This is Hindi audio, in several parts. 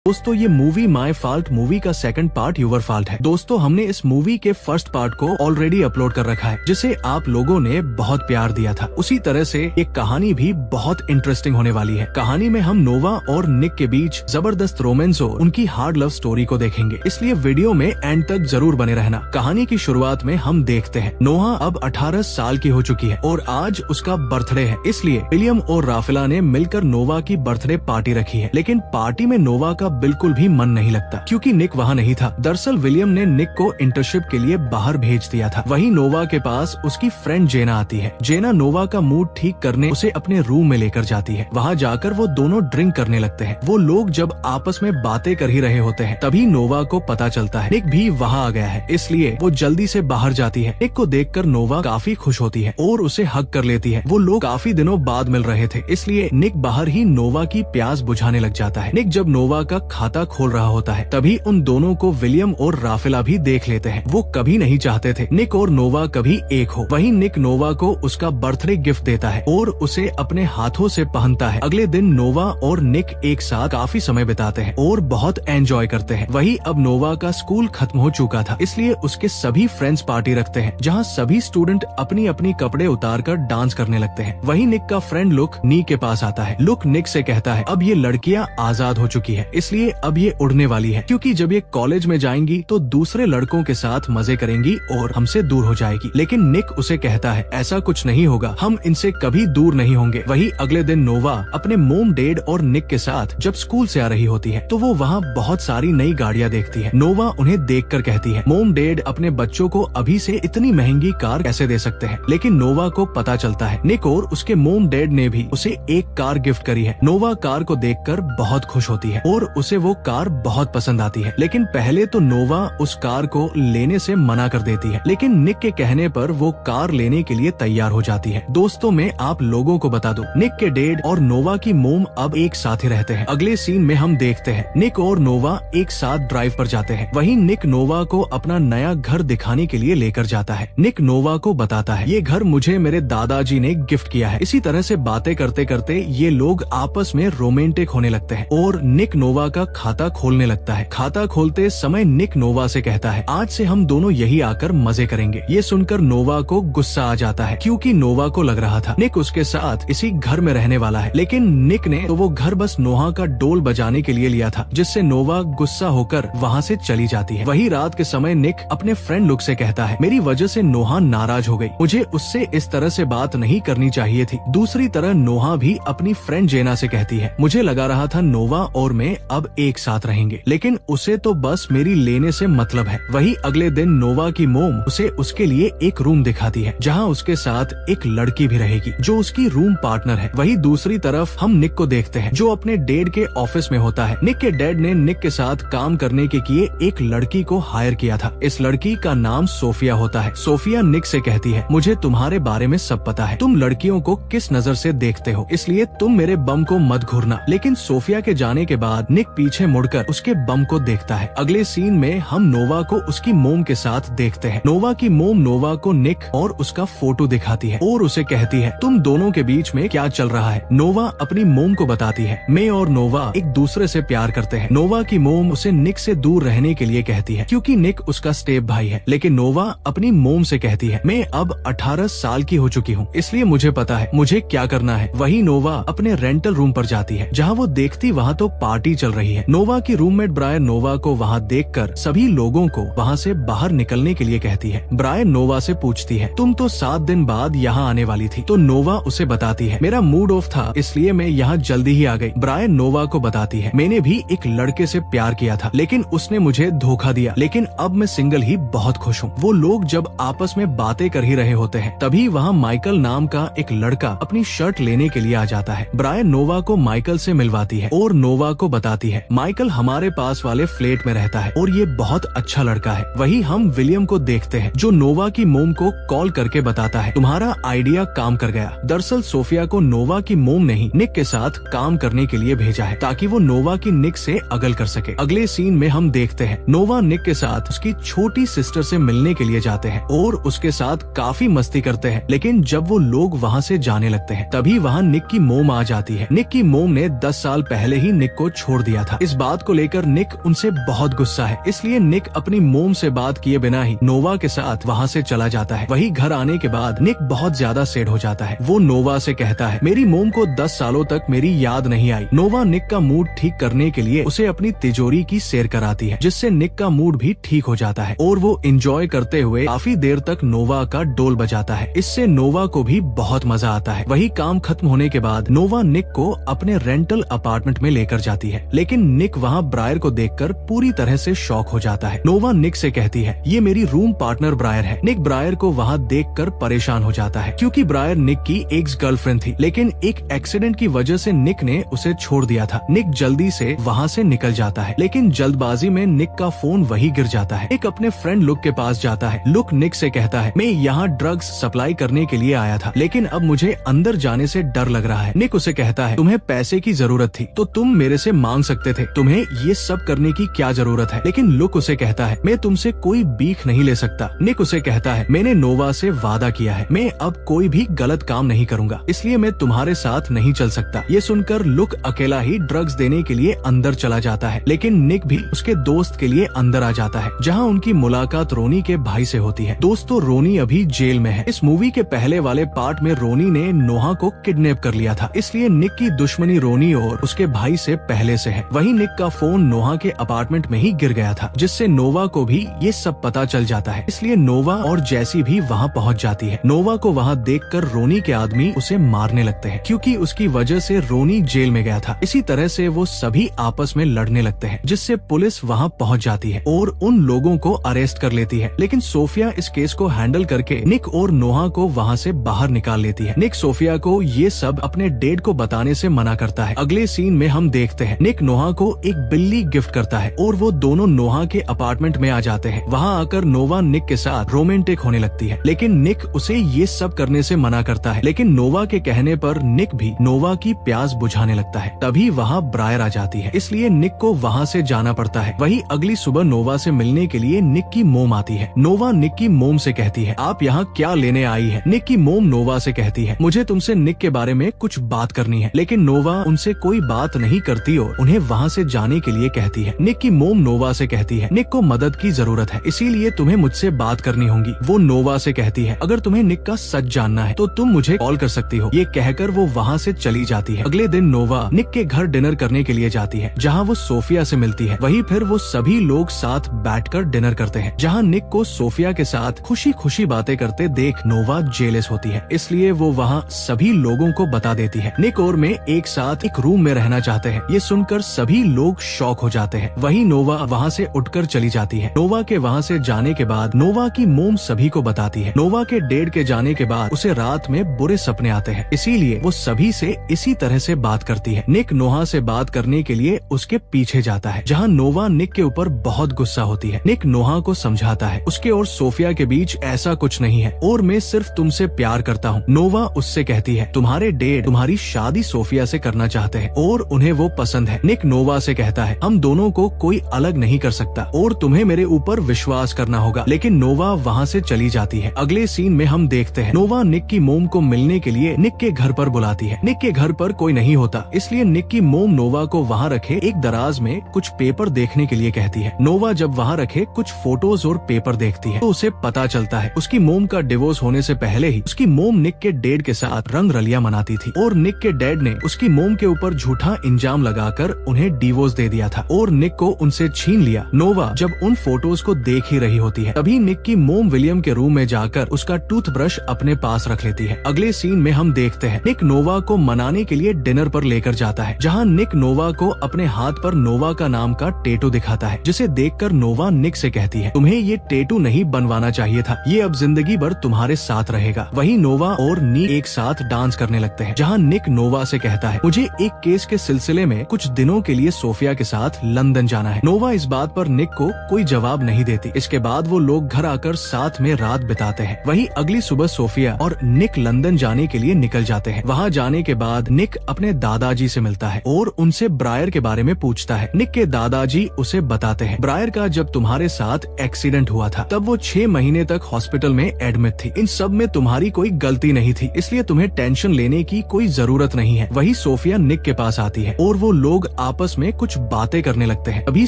दोस्तों ये मूवी माय फॉल्ट मूवी का सेकंड पार्ट यूवर फॉल्ट है। दोस्तों हमने इस मूवी के फर्स्ट पार्ट को ऑलरेडी अपलोड कर रखा है जिसे आप लोगों ने बहुत प्यार दिया था। उसी तरह से एक कहानी भी बहुत इंटरेस्टिंग होने वाली है। कहानी में हम नोवा और निक के बीच जबरदस्त रोमांस और उनकी हार्ड लव स्टोरी को देखेंगे, इसलिए वीडियो में एंड तक जरूर बने रहना। कहानी की शुरुआत में हम देखते हैं नोहा अब 18 साल की हो चुकी है और आज उसका बर्थडे है, इसलिए विलियम और राफेला ने मिलकर नोवा की बर्थडे पार्टी रखी है। लेकिन पार्टी में नोवा का बिल्कुल भी मन नहीं लगता क्योंकि निक वहाँ नहीं था। दरअसल विलियम ने निक को इंटर्नशिप के लिए बाहर भेज दिया था। वहीं नोवा के पास उसकी फ्रेंड जेना आती है। जेना नोवा का मूड ठीक करने उसे अपने रूम में लेकर जाती है। वहाँ जाकर वो दोनों ड्रिंक करने लगते हैं। वो लोग जब आपस में बातें कर ही रहे होते हैं तभी नोवा को पता चलता है निक भी वहाँ आ गया है, इसलिए वो जल्दी से बाहर जाती है। निक को देखकर नोवा काफी खुश होती है और उसे हक कर लेती है। वो लोग काफी दिनों बाद मिल रहे थे, इसलिए निक बाहर ही नोवा की प्यास बुझाने लग जाता है। निक जब नोवा का खाता खोल रहा होता है तभी उन दोनों को विलियम और राफेला भी देख लेते हैं। वो कभी नहीं चाहते थे निक और नोवा कभी एक हो। वहीं निक नोवा को उसका बर्थडे गिफ्ट देता है और उसे अपने हाथों से पहनता है। अगले दिन नोवा और निक एक साथ काफी समय बिताते हैं और बहुत एंजॉय करते हैं। वहीं अब नोवा का स्कूल खत्म हो चुका था, इसलिए उसके सभी फ्रेंड्स पार्टी रखते हैं जहाँ सभी स्टूडेंट अपनी अपनी कपड़े उतार कर डांस करने लगते हैं। वहीं निक का फ्रेंड लुक नी के पास आता है। लुक निक से कहता है अब ये लड़कियाँ आजाद हो चुकी है, इसलिए अब ये उड़ने वाली है क्योंकि जब ये कॉलेज में जाएंगी तो दूसरे लड़कों के साथ मजे करेंगी और हमसे दूर हो जाएगी। लेकिन निक उसे कहता है ऐसा कुछ नहीं होगा, हम इनसे कभी दूर नहीं होंगे। वही अगले दिन नोवा अपने मोम डैड और निक के साथ जब स्कूल से आ रही होती है तो वो वहाँ बहुत सारी नई गाड़ियाँ देखती है। नोवा उन्हें देखकर कहती है मोम डैड अपने बच्चों को अभी से इतनी महंगी कार कैसे दे सकते हैं। लेकिन नोवा को पता चलता है निक और उसके मोम डैड ने भी उसे एक कार गिफ्ट करी है। नोवा कार को देखकर बहुत खुश होती है और उसे वो कार बहुत पसंद आती है। लेकिन पहले तो नोवा उस कार को लेने से मना कर देती है, लेकिन निक के कहने पर वो कार लेने के लिए तैयार हो जाती है। दोस्तों मैं आप लोगों को बता दूं, निक के डैड और नोवा की मोम अब एक साथ ही रहते हैं। अगले सीन में हम देखते हैं निक और नोवा एक साथ ड्राइव पर जाते हैं। वहीं निक नोवा को अपना नया घर दिखाने के लिए लेकर जाता है। निक नोवा को बताता है ये घर मुझे मेरे दादाजी ने गिफ्ट किया है। इसी तरह से बातें करते करते ये लोग आपस में रोमांटिक होने लगते हैं और निक नोवा का खाता खोलने लगता है। खाता खोलते समय निक नोवा से कहता है आज से हम दोनों यही आकर मजे करेंगे। ये सुनकर नोवा को गुस्सा आ जाता है क्योंकि नोवा को लग रहा था निक उसके साथ इसी घर में रहने वाला है। लेकिन निक ने तो वो घर बस नोहा का डोल बजाने के लिए लिया था, जिससे नोवा गुस्सा होकर वहाँ से चली जाती है। वही रात के समय निक अपने फ्रेंड लुक से कहता है मेरी वजह से नोहा नाराज हो गई, मुझे उससे इस तरह से बात नहीं करनी चाहिए थी। दूसरी तरह नोहा भी अपनी फ्रेंड जेना से कहती है मुझे लगा रहा था नोवा और मैं अब एक साथ रहेंगे, लेकिन उसे तो बस मेरी लेने से मतलब है। वही अगले दिन नोवा की मोम उसे उसके लिए एक रूम दिखाती है जहाँ उसके साथ एक लड़की भी रहेगी जो उसकी रूम पार्टनर है। वही दूसरी तरफ हम निक को देखते हैं जो अपने डैड के ऑफिस में होता है। निक के डैड ने निक के साथ काम करने के लिए एक लड़की को हायर किया था। इस लड़की का नाम सोफिया होता है। सोफिया निक से कहती है मुझे तुम्हारे बारे में सब पता है, तुम लड़कियों को किस नजर से देखते हो, इसलिए तुम मेरे बम को मत घूरना। लेकिन सोफिया के जाने के बाद निक पीछे मुड़कर उसके बम को देखता है। अगले सीन में हम नोवा को उसकी मोम के साथ देखते हैं। नोवा की मोम नोवा को निक और उसका फोटो दिखाती है और उसे कहती है तुम दोनों के बीच में क्या चल रहा है। नोवा अपनी मोम को बताती है मैं और नोवा एक दूसरे से प्यार करते हैं। नोवा की मोम उसे निक से दूर रहने के लिए कहती है क्योंकि निक उसका स्टेप भाई है। लेकिन नोवा अपनी मोम से कहती है मैं अब 18 साल की हो चुकी हूँ, इसलिए मुझे पता है मुझे क्या करना है। वही नोवा अपने रेंटल रूम पर जाती है जहाँ वो देखती वहाँ तो पार्टी चल रही है। नोवा की रूममेट ब्रायन नोवा को वहाँ देखकर सभी लोगों को वहाँ से बाहर निकलने के लिए कहती है। ब्रायन नोवा से पूछती है तुम तो 7 दिन बाद यहाँ आने वाली थी, तो नोवा उसे बताती है मेरा मूड ऑफ था इसलिए मैं यहाँ जल्दी ही आ गई। ब्रायन नोवा को बताती है मैंने भी एक लड़के से प्यार किया था लेकिन उसने मुझे धोखा दिया, लेकिन अब मैं सिंगल ही बहुत खुश हूँ। वो लोग जब आपस में बातें कर ही रहे होते हैं तभी वहाँ माइकल नाम का एक लड़का अपनी शर्ट लेने के लिए आ जाता है। ब्रायन नोवा को माइकल से मिलवाती है और नोवा को बताती है माइकल हमारे पास वाले फ्लैट में रहता है और ये बहुत अच्छा लड़का है। वही हम विलियम को देखते हैं जो नोवा की मोम को कॉल करके बताता है तुम्हारा आइडिया काम कर गया। दरअसल सोफिया को नोवा की मोम ने ही निक के साथ काम करने के लिए भेजा है ताकि वो नोवा की निक से अगल कर सके। अगले सीन में हम देखते हैं नोवा निक के साथ उसकी छोटी सिस्टर से मिलने के लिए जाते हैं और उसके साथ काफी मस्ती करते हैं। लेकिन जब वो लोग वहाँ से जाने लगते हैं तभी वहाँ निक की मोम आ जाती है। निक की मोम ने 10 साल पहले ही निक को छोड़ दिया दिया था। इस बात को लेकर निक उनसे बहुत गुस्सा है, इसलिए निक अपनी मोम से बात किए बिना ही नोवा के साथ वहाँ से चला जाता है। वही घर आने के बाद निक बहुत ज्यादा सैड हो जाता है। वो नोवा से कहता है, मेरी मोम को 10 सालों तक मेरी याद नहीं आई। नोवा निक का मूड ठीक करने के लिए उसे अपनी तिजोरी की सैर कराती है, जिससे निक का मूड भी ठीक हो जाता है और वो एंजॉय करते हुए काफी देर तक नोवा का डोल बजाता है। इससे नोवा को भी बहुत मजा आता है। वही काम खत्म होने के बाद नोवा निक को अपने रेंटल अपार्टमेंट में लेकर जाती है, लेकिन निक वहाँ ब्रायर को देखकर पूरी तरह से शॉक हो जाता है। नोवा निक से कहती है, ये मेरी रूम पार्टनर ब्रायर है। निक ब्रायर को वहाँ देखकर परेशान हो जाता है, क्योंकि ब्रायर निक की एक्स गर्लफ्रेंड थी, लेकिन एक एक्सीडेंट की वजह से निक ने उसे छोड़ दिया था। निक जल्दी से वहाँ से निकल जाता है, लेकिन जल्दबाजी में निक का फोन वही गिर जाता है। निक अपने फ्रेंड लुक के पास जाता है। लुक निक से कहता है, मैं यहाँ ड्रग्स सप्लाई करने के लिए आया था, लेकिन अब मुझे अंदर जाने से डर लग रहा है। निक उसे कहता है, तुम्हें पैसे की जरूरत थी तो तुम मेरे से मांग सकते थे, तुम्हें ये सब करने की क्या जरूरत है। लेकिन लुक उसे कहता है, मैं तुमसे कोई भीख नहीं ले सकता। निक उसे कहता है, मैंने नोवा से वादा किया है, मैं अब कोई भी गलत काम नहीं करूंगा, इसलिए मैं तुम्हारे साथ नहीं चल सकता। ये सुनकर लुक अकेला ही ड्रग्स देने के लिए अंदर चला जाता है, लेकिन निक भी उसके दोस्त के लिए अंदर आ जाता है, जहाँ उनकी मुलाकात रोनी के भाई से होती है। दोस्तों, रोनी अभी जेल में है। इस मूवी के पहले वाले पार्ट में रोनी ने नोहा को किडनैप कर लिया था, इसलिए निक की दुश्मनी रोनी और उसके भाई से पहले से है। वहीं निक का फोन नोहा के अपार्टमेंट में ही गिर गया था, जिससे नोवा को भी ये सब पता चल जाता है, इसलिए नोवा और जैसी भी वहाँ पहुँच जाती है। नोवा को वहाँ देखकर रोनी के आदमी उसे मारने लगते हैं, क्योंकि उसकी वजह से रोनी जेल में गया था। इसी तरह से वो सभी आपस में लड़ने लगते हैं, जिससे पुलिस वहाँ पहुँच जाती है और उन लोगों को अरेस्ट कर लेती है। लेकिन सोफिया इस केस को हैंडल करके निक और नोहा को वहाँ से बाहर निकाल लेती है। निक सोफिया को ये सब अपने डेड को बताने से मना करता है। अगले सीन में हम देखते हैं निक नोहा को एक बिल्ली गिफ्ट करता है और वो दोनों नोहा के अपार्टमेंट में आ जाते हैं। वहाँ आकर नोवा निक के साथ रोमांटिक होने लगती है, लेकिन निक उसे ये सब करने से मना करता है। लेकिन नोवा के कहने पर निक भी नोवा की प्यास बुझाने लगता है। तभी वहाँ ब्रायर आ जाती है, इसलिए निक को वहाँ से जाना पड़ता है। वही अगली सुबह नोवा से मिलने के लिए निक की मोम आती है। नोवा निक की मोम से कहती है, आप यहाँ क्या लेने आई है। निक की मोम नोवा से कहती है, मुझे तुमसे निक के बारे में कुछ बात करनी है, लेकिन नोवा उनसे कोई बात नहीं करती और उन्हें वहाँ से जाने के लिए कहती है। निक की मोम नोवा से कहती है, निक को मदद की जरूरत है, इसीलिए तुम्हें मुझसे बात करनी होगी। वो नोवा से कहती है, अगर तुम्हें निक का सच जानना है तो तुम मुझे कॉल कर सकती हो। ये कहकर वो वहाँ से चली जाती है। अगले दिन नोवा निक के घर डिनर करने के लिए जाती है, जहाँ वो सोफिया से मिलती है। वहीं फिर वो सभी लोग साथ बैठकर डिनर करते हैं, जहाँ निक को सोफिया के साथ खुशी खुशी बातें करते देख नोवा जेलस होती है, इसलिए वो वहाँ सभी लोगों को बता देती है निक और मैं एक साथ एक रूम में रहना चाहते हैं। ये सुनकर सभी लोग शॉक हो जाते हैं। वहीं नोवा वहाँ से उठकर चली जाती है। नोवा के वहाँ से जाने के बाद नोवा की मोम सभी को बताती है। नोवा के डेड के जाने के बाद उसे रात में बुरे सपने आते हैं, इसीलिए वो सभी से इसी तरह से बात करती है। निक नोहा से बात करने के लिए उसके पीछे जाता है, जहाँ नोवा निक के ऊपर बहुत गुस्सा होती है। निक नोहा को समझाता है उसके और सोफिया के बीच ऐसा कुछ नहीं है और मैं सिर्फ तुमसे प्यार करता हूँ। नोवा उससे कहती है, तुम्हारे डेड तुम्हारी शादी सोफिया से करना चाहते हैं और उन्हें वो पसंद है। निक नोवा से कहता है, हम दोनों को कोई अलग नहीं कर सकता और तुम्हें मेरे ऊपर विश्वास करना होगा। लेकिन नोवा वहाँ से चली जाती है। अगले सीन में हम देखते हैं नोवा निक की मोम को मिलने के लिए निक के घर पर बुलाती है। निक के घर पर कोई नहीं होता, इसलिए निक की मोम नोवा को वहाँ रखे एक दराज में कुछ पेपर देखने के लिए कहती है। नोवा जब वहाँ रखे कुछ फोटोज और पेपर देखती है तो उसे पता चलता है उसकी मोम का डिवोर्स होने से पहले ही उसकी मोम निक के डैड के साथ रंग रलिया मनाती थी और निक के डैड ने उसकी मोम के ऊपर झूठा इल्जाम लगाकर उन्हें डिवोर्स दे दिया था और निक को उनसे छीन लिया। नोवा जब उन फोटोज को देख ही रही होती है, तभी निक की मोम विलियम के रूम में जाकर उसका टूथब्रश अपने पास रख लेती है। अगले सीन में हम देखते हैं निक नोवा को मनाने के लिए डिनर पर लेकर जाता है, जहाँ निक नोवा को अपने हाथ पर नोवा का नाम का टैटू दिखाता है, जिसे देखकर नोवा निक से कहती है, तुम्हें ये टैटू नहीं बनवाना चाहिए था, ये अब जिंदगी भर तुम्हारे साथ रहेगा। वहीं नोवा और नी एक साथ डांस करने लगते हैं, जहाँ निक नोवा से कहता है, मुझे एक केस के सिलसिले में कुछ दिनों के लिए सोफिया के साथ लंदन जाना है। नोवा इस बात पर निक को कोई जवाब नहीं देती। इसके बाद वो लोग घर आकर साथ में रात बिताते हैं। वहीं अगली सुबह सोफिया और निक लंदन जाने के लिए निकल जाते हैं। वहाँ जाने के बाद निक अपने दादाजी से मिलता है और उनसे ब्रायर के बारे में पूछता है। निक के दादाजी उसे बताते हैं, ब्रायर का जब तुम्हारे साथ एक्सीडेंट हुआ था तब वो 6 महीने तक हॉस्पिटल में एडमिट थी। इन सब में तुम्हारी कोई गलती नहीं थी, इसलिए तुम्हें टेंशन लेने की कोई जरूरत नहीं है। वही सोफिया निक के पास आती है और वो लोग आपस में कुछ बातें करने लगते हैं। अभी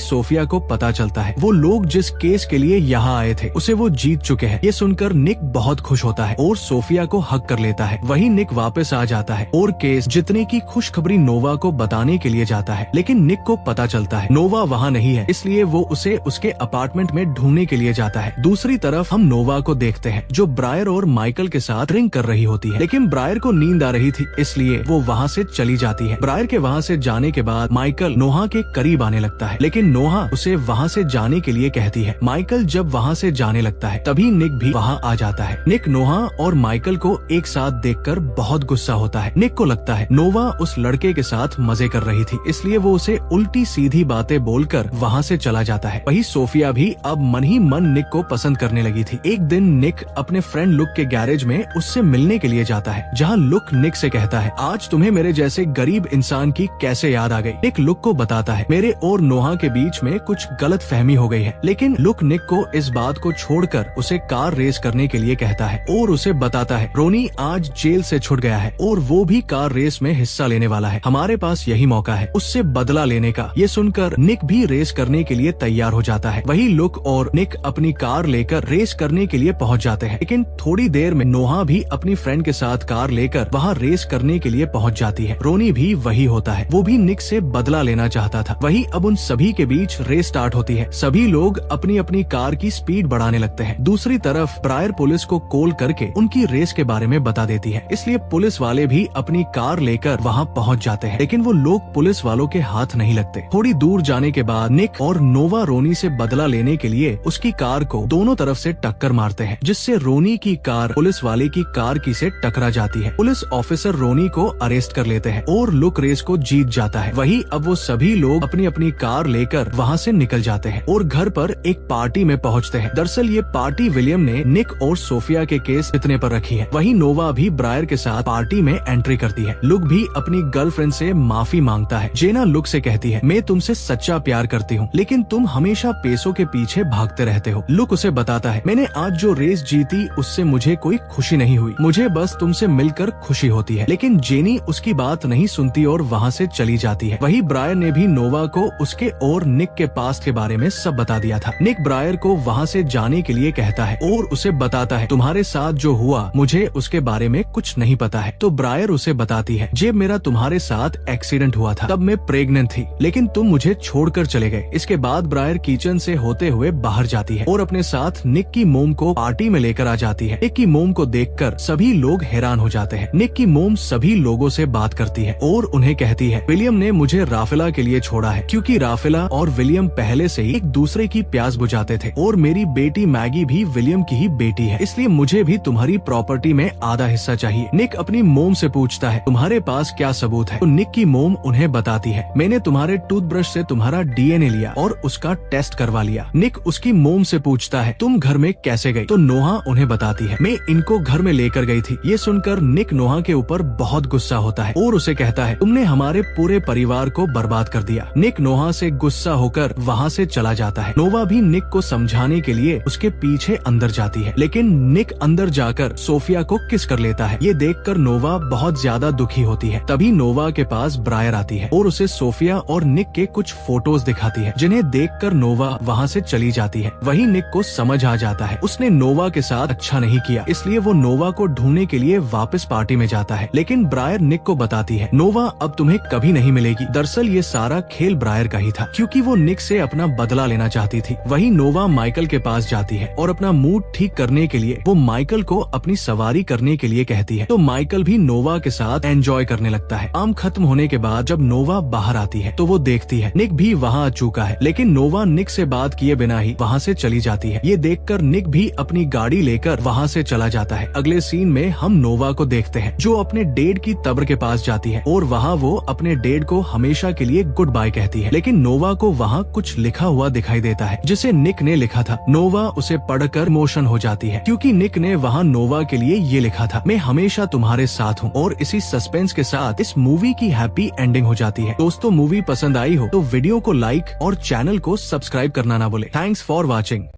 सोफिया को पता चलता है वो लोग जिस केस के लिए यहाँ आए थे उसे वो जीत चुके हैं। ये सुनकर निक बहुत खुश होता है और सोफिया को हक कर लेता है। वही निक वापस आ जाता है और केस जीतने की खुशखबरी नोवा को बताने के लिए जाता है, लेकिन निक को पता चलता है नोवा वहाँ नहीं है, इसलिए वो उसे उसके अपार्टमेंट में ढूंढने के लिए जाता है। दूसरी तरफ हम नोवा को देखते हैं जो ब्रायर और माइकल के साथ ड्रिंक कर रही होती है, लेकिन ब्रायर को नींद आ रही थी इसलिए वो वहाँ से चली जाती है। ब्रायर के वहाँ से जाने के बाद माइकल नोहा के करीब आने लगता है, लेकिन नोहा उसे वहाँ से जाने के लिए कहती है। माइकल जब वहाँ से जाने लगता है तभी निक भी वहाँ आ जाता है। निक नोहा और माइकल को एक साथ देखकर बहुत गुस्सा होता है। निक को लगता है नोवा उस लड़के के साथ मजे कर रही थी, इसलिए वो उसे उल्टी सीधी बातें बोलकर वहाँ से चला जाता है। वही सोफिया भी अब मन ही मन निक को पसंद करने लगी थी। एक दिन निक अपने फ्रेंड लुक के गैरेज में उससे मिलने के लिए जाता है, जहाँ लुक निक से कहता है आज तुम्हें मेरे जैसे गरीब इंसान की कैसे याद आ गई। निक लुक को बताता है मेरे और नोहा के बीच में कुछ गलत फहमी हो गई है, लेकिन लुक निक को इस बात को छोड़कर उसे कार रेस करने के लिए कहता है और उसे बताता है रोनी आज जेल से छूट गया है और वो भी कार रेस में हिस्सा लेने वाला है। हमारे पास यही मौका है उससे बदला लेने का। ये सुनकर निक भी रेस करने के लिए तैयार हो जाता है। वही लुक और निक अपनी कार लेकर रेस करने के लिए पहुंच जाते हैं, लेकिन थोड़ी देर में नोहा भी अपनी फ्रेंड के साथ कार लेकर वहाँ रेस करने के लिए पहुंच जाती है। रोनी भी वही होता है, वो भी निक से बदला लेना चाहता था। वही अब उन सभी के बीच रेस स्टार्ट होती है। सभी लोग अपनी अपनी कार की स्पीड बढ़ाने लगते हैं। दूसरी तरफ ब्रायर पुलिस को कॉल करके उनकी रेस के बारे में बता देती है, इसलिए पुलिस वाले भी अपनी कार लेकर वहाँ पहुँच जाते हैं, लेकिन वो लोग पुलिस वालों के हाथ नहीं लगते। थोड़ी दूर जाने के बाद निक और नोवा रोनी से बदला लेने के लिए उसकी कार को दोनों तरफ से टक्कर मारते हैं, जिससे रोनी की कार पुलिस वाले की कार की से टकरा जाती है। पुलिस ऑफिसर रोनी को अरेस्ट कर लेते हैं और लुक रेस को जीत जाता है। वही अब वो सभी लोग अपनी अपनी कार लेकर वहाँ से निकल जाते हैं और घर पर एक पार्टी में पहुँचते हैं। दरअसल ये पार्टी विलियम ने निक और सोफिया के केस जीतने पर रखी है। वही नोवा भी ब्रायर के साथ पार्टी में एंट्री करती है। लुक भी अपनी गर्लफ्रेंड से माफी मांगता है। जेना लुक से कहती है मैं तुमसे सच्चा प्यार करती हूँ, लेकिन तुम हमेशा पैसों के पीछे भागते रहते हो। लुक उसे बताता है मैंने आज जो रेस जीती उससे मुझे कोई खुशी नहीं हुई, मुझे बस तुमसे मिलकर खुशी होती है। लेकिन जेनी उसकी बात नहीं सुनती और वहाँ से चली जाती है। वही ब्रायर ने भी नोवा को उसके और निक के पास्ट के बारे में सब बता दिया था। निक ब्रायर को वहाँ से जाने के लिए कहता है और उसे बताता है तुम्हारे साथ जो हुआ मुझे उसके बारे में कुछ नहीं पता है। तो ब्रायर उसे बताती है जब मेरा तुम्हारे साथ एक्सीडेंट हुआ था तब मैं प्रेग्नेंट थी, लेकिन तुम मुझे छोड़कर चले गए। इसके बाद ब्रायर किचन से होते हुए बाहर जाती है और अपने साथ निक की मोम को पार्टी में लेकर आ जाती है। निक की मोम को देखकर सभी लोग हैरान हो जाते हैं। निक की मोम सभी लोगों से बात करती है और उन्हें कहती है विलियम ने मुझे राफेला के लिए छोड़ा है, क्योंकि राफेला और विलियम पहले से ही एक दूसरे की प्यास बुझाते थे और मेरी बेटी मैगी भी विलियम की ही बेटी है, इसलिए मुझे भी तुम्हारी प्रॉपर्टी में आधा हिस्सा चाहिए। निक अपनी मोम से पूछता है तुम्हारे पास क्या सबूत है? तो निक की मोम उन्हें बताती है मैंने तुम्हारे टूथब्रश से तुम्हारा डीएनए लिया और उसका टेस्ट करवा लिया। निक उसकी मोम से पूछता है तुम घर में कैसे गई? तो नोहा उन्हें बताती है मैं इनको घर में लेकर गई थी। ये सुनकर निक नोहा के ऊपर बहुत गुस्सा होता है और उसे कहता है तुमने हमारे पूरे परिवार को बर्बाद कर दिया। निक नोहा से गुस्सा होकर वहाँ से चला जाता है। नोवा भी निक को समझाने के लिए उसके पीछे अंदर जाती है, लेकिन निक अंदर जाकर सोफिया को किस कर लेता है। ये देखकर नोवा बहुत ज्यादा दुखी होती है। तभी नोवा के पास ब्रायर आती है और उसे सोफिया और निक के कुछ फोटोज दिखाती है, जिन्हें देखकर नोवा वहाँ से चली जाती है। वही निक को समझ आ जाता है उसने नोवा के साथ अच्छा नहीं किया, इसलिए वो नोवा को ढूंढने के लिए वापस पार्टी में जाता है। लेकिन ब्रायर निक को बताती है नोवा अब तुम्हें कभी नहीं मिलेगी। दरअसल ये सारा खेल ब्रायर का ही था, क्योंकि वो निक से अपना बदला लेना चाहती थी। वही नोवा माइकल के पास जाती है और अपना मूड ठीक करने के लिए वो माइकल को अपनी सवारी करने के लिए कहती है। तो माइकल भी नोवा के साथ एंजॉय करने लगता है। काम खत्म होने के बाद जब नोवा बाहर आती है तो वो देखती है निक भी वहाँ आ चुका है, लेकिन नोवा निक से बात किए बिना ही वहाँ से चली जाती है। ये देखकर निक भी अपनी गाड़ी लेकर वहाँ से चला जाता है। अगले सीन में हम नोवा को देखते हैं जो अपने डेड की कब्र के पास जाती है और वहाँ वो अपने डेड को हमेशा के लिए गुड बाय कहती है। लेकिन नोवा को वहाँ कुछ लिखा हुआ दिखाई देता है जिसे निक ने लिखा था। नोवा उसे पढ़कर इमोशन हो जाती है, क्योंकि निक ने वहाँ नोवा के लिए ये लिखा था मैं हमेशा तुम्हारे साथ हूँ। और इसी सस्पेंस के साथ इस मूवी की हैप्पी एंडिंग हो जाती है। दोस्तों मूवी पसंद आई हो तो वीडियो को लाइक और चैनल को सब्सक्राइब करना ना भूले। Thanks for watching.